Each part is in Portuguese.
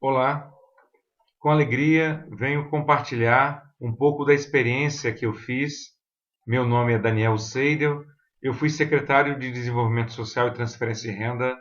Olá, com alegria venho compartilhar um pouco da experiência que eu fiz. Meu nome é Daniel Seidel, eu fui secretário de Desenvolvimento Social e Transferência de Renda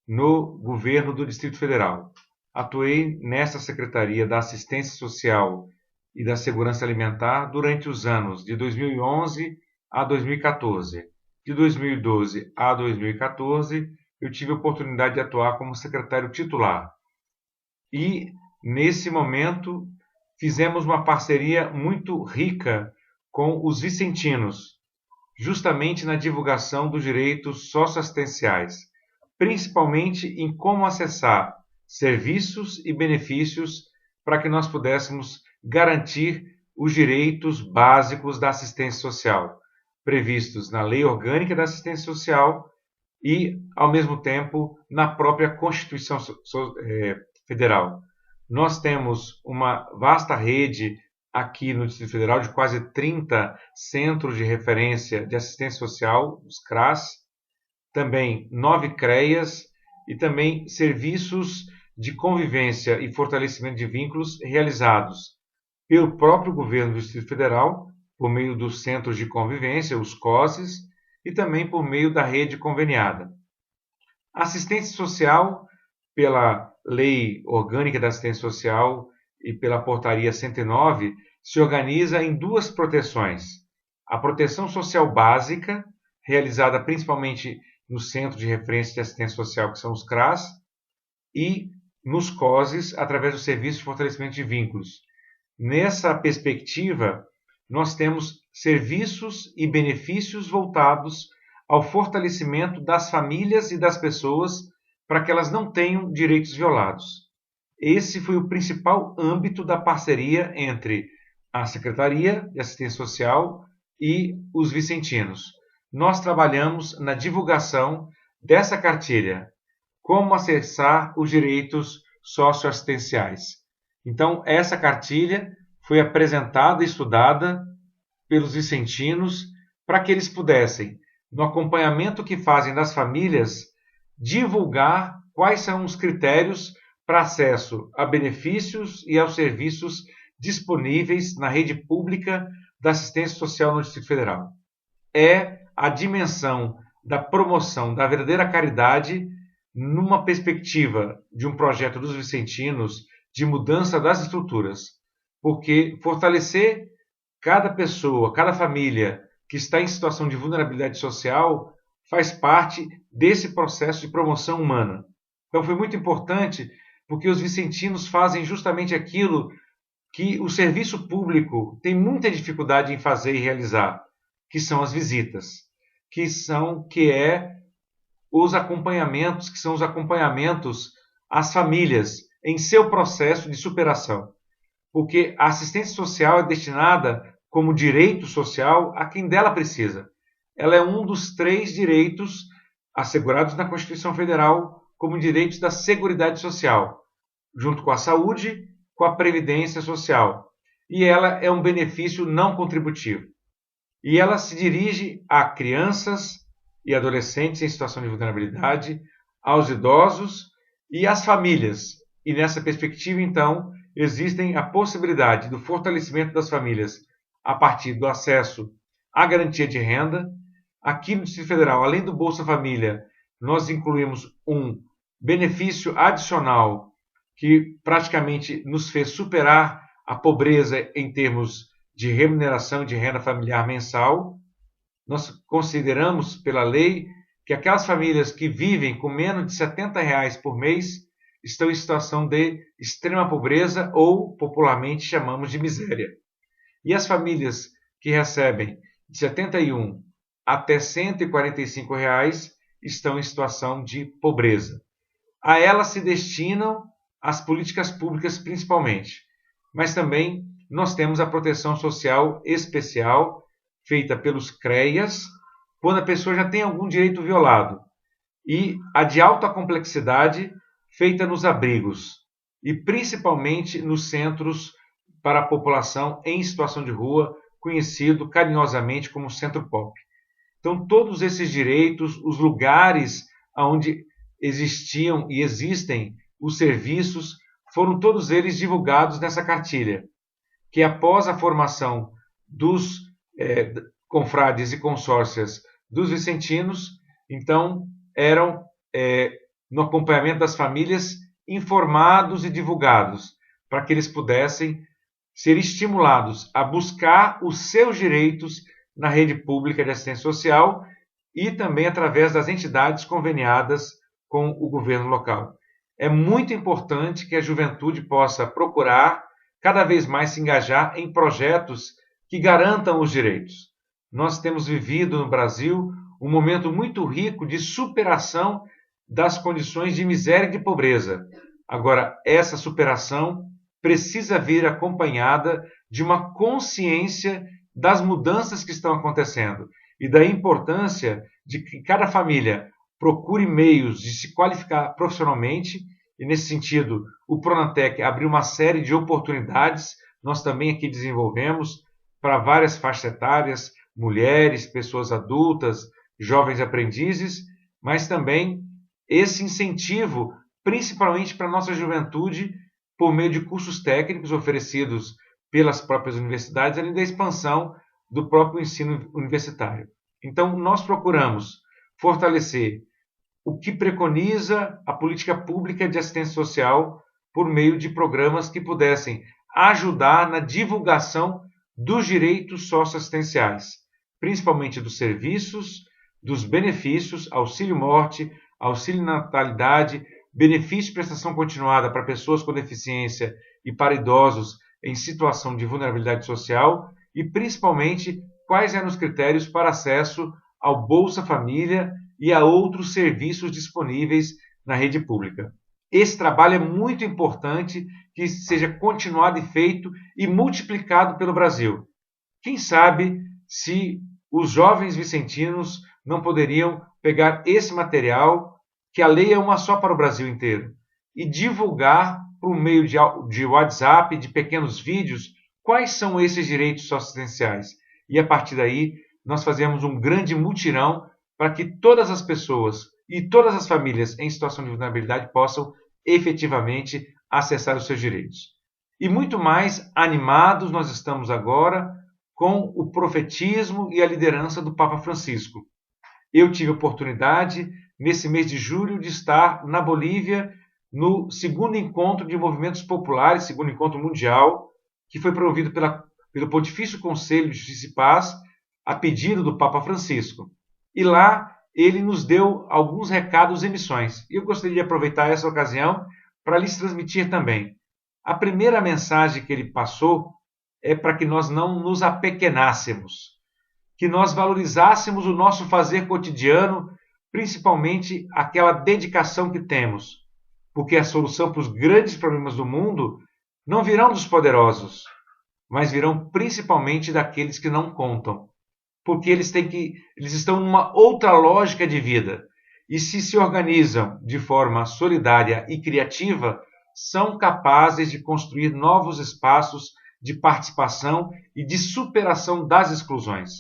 no governo do Distrito Federal. Atuei nessa Secretaria da Assistência Social e da Segurança Alimentar durante os anos de 2011 a 2014. De 2012 a 2014, eu tive a oportunidade de atuar como secretário titular. E, nesse momento, fizemos uma parceria muito rica com os vicentinos, justamente na divulgação dos direitos socioassistenciais, principalmente em como acessar serviços e benefícios para que nós pudéssemos garantir os direitos básicos da assistência social, previstos na Lei Orgânica da Assistência Social e, ao mesmo tempo, na própria Constituição Federal. Nós temos uma vasta rede aqui no Distrito Federal de quase 30 centros de referência de assistência social, os CRAS, também 9 CREAs e também serviços de convivência e fortalecimento de vínculos realizados pelo próprio governo do Distrito Federal, por meio dos centros de convivência, os COSES, e também por meio da rede conveniada. A assistência social, pela Lei Orgânica da Assistência Social e pela Portaria 109, se organiza em duas proteções. A proteção social básica, realizada principalmente no Centro de Referência de Assistência Social, que são os CRAS, e nos COSES, através do Serviço de Fortalecimento de Vínculos. Nessa perspectiva, nós temos serviços e benefícios voltados ao fortalecimento das famílias e das pessoas para que elas não tenham direitos violados. Esse foi o principal âmbito da parceria entre a Secretaria de Assistência Social e os vicentinos. Nós trabalhamos na divulgação dessa cartilha, como acessar os direitos socioassistenciais. Então, essa cartilha foi apresentada e estudada pelos vicentinos para que eles pudessem, no acompanhamento que fazem das famílias, divulgar quais são os critérios para acesso a benefícios e aos serviços disponíveis na rede pública da assistência social no Distrito Federal. É a dimensão da promoção da verdadeira caridade numa perspectiva de um projeto dos vicentinos de mudança das estruturas, porque fortalecer cada pessoa, cada família que está em situação de vulnerabilidade social faz parte desse processo de promoção humana. Então foi muito importante porque os vicentinos fazem justamente aquilo que o serviço público tem muita dificuldade em fazer e realizar, que são as visitas, que é os acompanhamentos, que são os acompanhamentos às famílias em seu processo de superação. Porque a assistência social é destinada como direito social a quem dela precisa. Ela é um dos 3 direitos assegurados na Constituição Federal como direitos da Seguridade Social, junto com a saúde, com a previdência social. E ela é um benefício não contributivo. E ela se dirige a crianças e adolescentes em situação de vulnerabilidade, aos idosos e às famílias. E nessa perspectiva, então, existem a possibilidade do fortalecimento das famílias a partir do acesso à garantia de renda. Aqui no Distrito Federal, além do Bolsa Família, nós incluímos um benefício adicional que praticamente nos fez superar a pobreza em termos de remuneração de renda familiar mensal. Nós consideramos, pela lei, que aquelas famílias que vivem com menos de R$ 70 por mês estão em situação de extrema pobreza ou, popularmente, chamamos de miséria. E as famílias que recebem de 71 até R$ 145 estão em situação de pobreza. A elas se destinam as políticas públicas principalmente, mas também nós temos a proteção social especial feita pelos CREAs, quando a pessoa já tem algum direito violado, e a de alta complexidade feita nos abrigos, e principalmente nos centros para a população em situação de rua, conhecido carinhosamente como Centro Pop. Então, todos esses direitos, os lugares onde existiam e existem os serviços, foram todos eles divulgados nessa cartilha, que após a formação dos confrades e consórcias dos vicentinos, então eram, no acompanhamento das famílias, informados e divulgados, para que eles pudessem ser estimulados a buscar os seus direitos na rede pública de assistência social e também através das entidades conveniadas com o governo local. É muito importante que a juventude possa procurar cada vez mais se engajar em projetos que garantam os direitos. Nós temos vivido no Brasil um momento muito rico de superação das condições de miséria e de pobreza. Agora, essa superação precisa vir acompanhada de uma consciência das mudanças que estão acontecendo e da importância de que cada família procure meios de se qualificar profissionalmente, e nesse sentido o Pronatec abriu uma série de oportunidades, nós também aqui desenvolvemos para várias faixas etárias, mulheres, pessoas adultas, jovens aprendizes, mas também esse incentivo, principalmente para a nossa juventude, por meio de cursos técnicos oferecidos pelas próprias universidades, além da expansão do próprio ensino universitário. Então, nós procuramos fortalecer o que preconiza a política pública de assistência social por meio de programas que pudessem ajudar na divulgação dos direitos socioassistenciais, principalmente dos serviços, dos benefícios, auxílio-morte, auxílio-natalidade, benefício de prestação continuada para pessoas com deficiência e para idosos em situação de vulnerabilidade social e, principalmente, quais eram os critérios para acesso ao Bolsa Família e a outros serviços disponíveis na rede pública. Esse trabalho é muito importante que seja continuado e feito e multiplicado pelo Brasil. Quem sabe se os jovens vicentinos não poderiam pegar esse material, que a lei é uma só para o Brasil inteiro, e divulgar por meio de WhatsApp, de pequenos vídeos, quais são esses direitos socioassistenciais. E a partir daí, nós fazemos um grande mutirão para que todas as pessoas e todas as famílias em situação de vulnerabilidade possam efetivamente acessar os seus direitos. E muito mais animados nós estamos agora com o profetismo e a liderança do Papa Francisco. Eu tive a oportunidade, nesse mês de julho, de estar na Bolívia no segundo encontro de movimentos populares, segundo encontro mundial, que foi promovido pelo Pontifício Conselho de Justiça e Paz, a pedido do Papa Francisco. E lá ele nos deu alguns recados e missões. E eu gostaria de aproveitar essa ocasião para lhes transmitir também. A primeira mensagem que ele passou é para que nós não nos apequenássemos, que nós valorizássemos o nosso fazer cotidiano, principalmente aquela dedicação que temos, porque a solução para os grandes problemas do mundo não virão dos poderosos, mas virão principalmente daqueles que não contam, porque eles estão numa outra lógica de vida e se organizam de forma solidária e criativa, são capazes de construir novos espaços de participação e de superação das exclusões.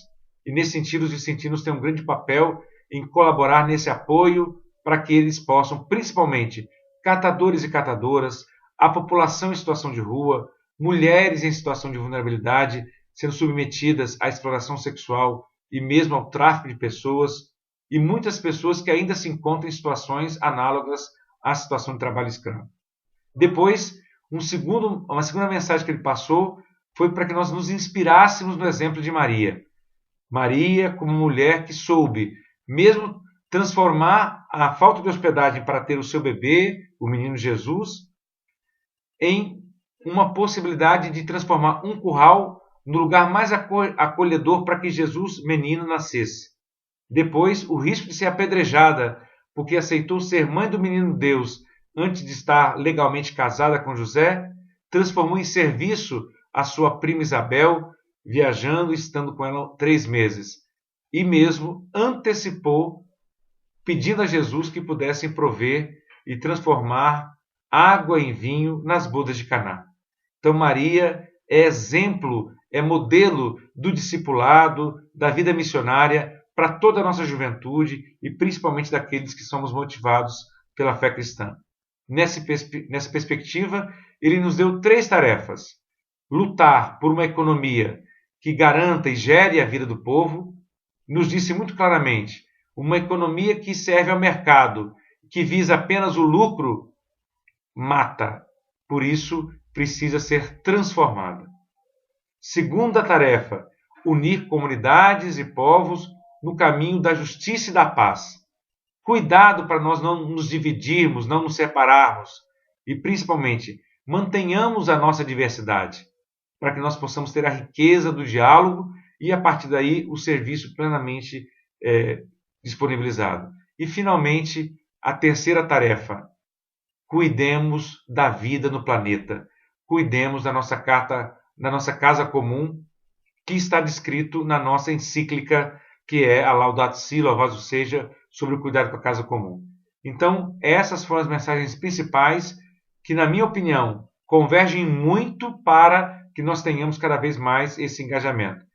E nesse sentido, os vicentinos têm um grande papel em colaborar nesse apoio para que eles possam, principalmente, catadores e catadoras, a população em situação de rua, mulheres em situação de vulnerabilidade, sendo submetidas à exploração sexual e mesmo ao tráfico de pessoas, e muitas pessoas que ainda se encontram em situações análogas à situação de trabalho escravo. Depois, uma segunda mensagem que ele passou foi para que nós nos inspirássemos no exemplo de Maria. Maria, como mulher que soube, mesmo transformar a falta de hospedagem para ter o seu bebê, o menino Jesus, em uma possibilidade de transformar um curral no lugar mais acolhedor para que Jesus, menino, nascesse. Depois, o risco de ser apedrejada, porque aceitou ser mãe do menino Deus antes de estar legalmente casada com José, transformou em serviço a sua prima Isabel, viajando e estando com ela 3 meses. E mesmo antecipou, pedindo a Jesus que pudessem prover e transformar água em vinho nas bodas de Caná. Então Maria é exemplo, é modelo do discipulado, da vida missionária para toda a nossa juventude e principalmente daqueles que somos motivados pela fé cristã. Nessa perspectiva, ele nos deu 3 tarefas: lutar por uma economia que garanta e gere a vida do povo. Nos disse muito claramente: uma economia que serve ao mercado, que visa apenas o lucro, mata. Por isso, precisa ser transformada. Segunda tarefa: unir comunidades e povos no caminho da justiça e da paz. Cuidado para nós não nos dividirmos, não nos separarmos e, principalmente, mantenhamos a nossa diversidade, para que nós possamos ter a riqueza do diálogo e, a partir daí, o serviço plenamente disponibilizado. E, finalmente, a terceira tarefa: cuidemos da vida no planeta, cuidemos da nossa casa comum, que está descrito na nossa encíclica, que é a Laudato Si, louvado seja, sobre o cuidado com a casa comum. Então, essas foram as mensagens principais que, na minha opinião, convergem muito para que nós tenhamos cada vez mais esse engajamento.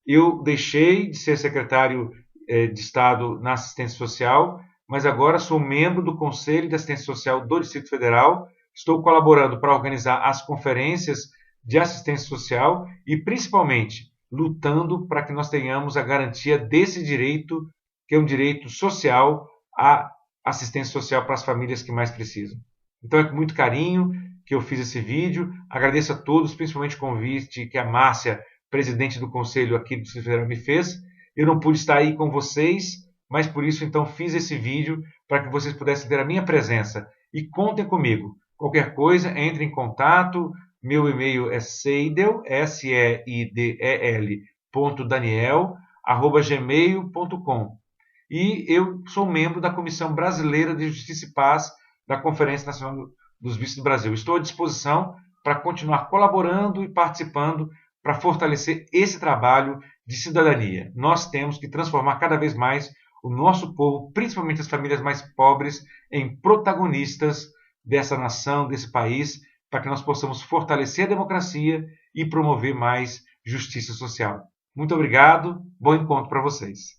Eu deixei de ser secretário de Estado na assistência social, mas agora sou membro do Conselho de Assistência Social do Distrito Federal. Estou colaborando para organizar as conferências de assistência social e, principalmente, lutando para que nós tenhamos a garantia desse direito, que é um direito social, à assistência social para as famílias que mais precisam. Então é com muito carinho que eu fiz esse vídeo. Agradeço a todos, principalmente o convite que a Márcia, presidente do Conselho aqui do Distrito Federal, me fez. Eu não pude estar aí com vocês, mas por isso então fiz esse vídeo para que vocês pudessem ter a minha presença. E contem comigo. Qualquer coisa, entre em contato. Meu e-mail é seidel, seidel.daniel@gmail.com. E eu sou membro da Comissão Brasileira de Justiça e Paz da Conferência Nacional dos Bispos do Brasil. Estou à disposição para continuar colaborando e participando para fortalecer esse trabalho de cidadania. Nós temos que transformar cada vez mais o nosso povo, principalmente as famílias mais pobres, em protagonistas dessa nação, desse país, para que nós possamos fortalecer a democracia e promover mais justiça social. Muito obrigado, bom encontro para vocês.